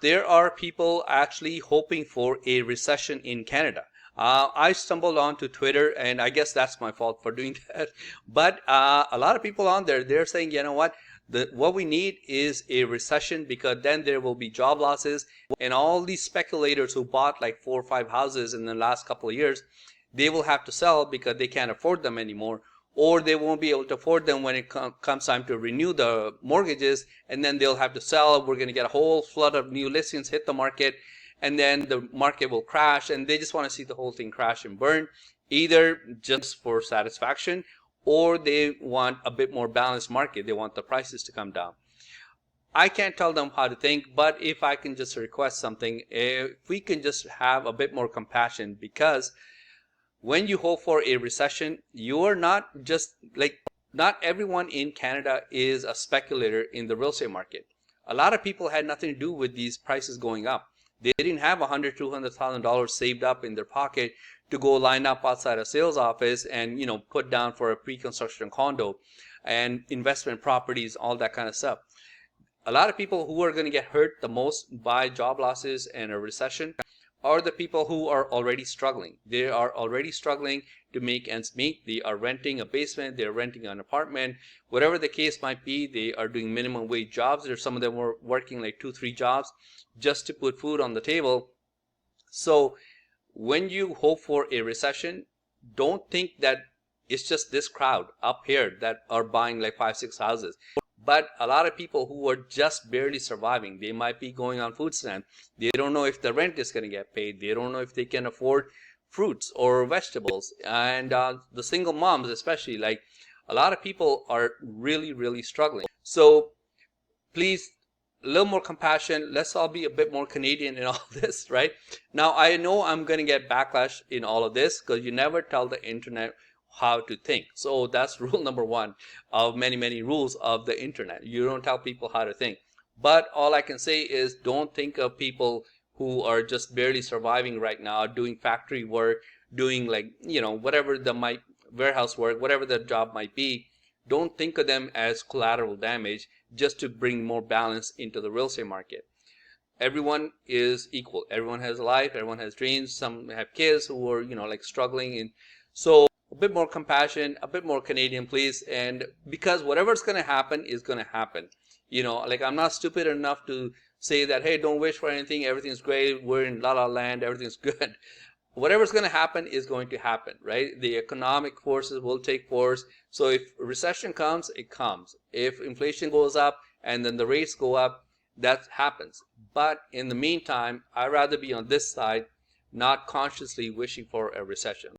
There are people actually hoping for a recession in Canada. I stumbled onto Twitter, and I guess that's my fault for doing that. But a lot of people on there, they're saying, you know what? What we need is a recession, because then there will be job losses, and all these speculators who bought like 4 or 5 houses in the last couple of years, they will have to sell because they can't afford them anymore, or they won't be able to afford them when it comes time to renew the mortgages, and then they'll have to sell. We're going to get a whole flood of new listings hit the market, and then the market will crash, and they just want to see the whole thing crash and burn, either just for satisfaction, or they want a bit more balanced market. They want the prices to come down. I can't tell them how to think, but if I can just request something, if we can just have a bit more compassion, because when you hope for a recession, you're not just like, not everyone in Canada is a speculator in the real estate market. A lot of people had nothing to do with these prices going up. They didn't have $100,000-$200,000 saved up in their pocket to go line up outside a sales office and, put down for a pre-construction condo and investment properties, all that kind of stuff. A lot of people who are going to get hurt the most by job losses and a recession are the people who are already struggling. They are already struggling to make ends meet. They are renting a basement, they're renting an apartment, whatever the case might be. They are doing minimum wage jobs. There's some of them were working like 2-3 jobs just to put food on the table. So when you hope for a recession, don't think that it's just this crowd up here that are buying like 5-6 houses. But a lot of people who are just barely surviving, they might be going on food stamps. They don't know if the rent is going to get paid. They don't know if they can afford fruits or vegetables. And the single moms especially, like, a lot of people are really, really struggling. So please, a little more compassion. Let's all be a bit more Canadian in all this, right? Now, I know I'm going to get backlash in all of this because you never tell the internet how to think. So that's rule number one of many, many rules of the internet. You don't tell people how to think. But all I can say is, don't think of people who are just barely surviving right now, doing factory work, doing like, whatever the warehouse work, whatever the job might be. Don't think of them as collateral damage just to bring more balance into the real estate market. Everyone is equal. Everyone has a life. Everyone has dreams. Some have kids who are, like struggling. And so a bit more compassion, a bit more Canadian, please. And because whatever's going to happen is going to happen. Like, I'm not stupid enough to say that, hey, don't wish for anything. Everything's great. We're in la la land. Everything's good. Whatever's going to happen is going to happen, right? The economic forces will take force. So if recession comes, it comes. If inflation goes up and then the rates go up, that happens. But in the meantime, I'd rather be on this side, not consciously wishing for a recession.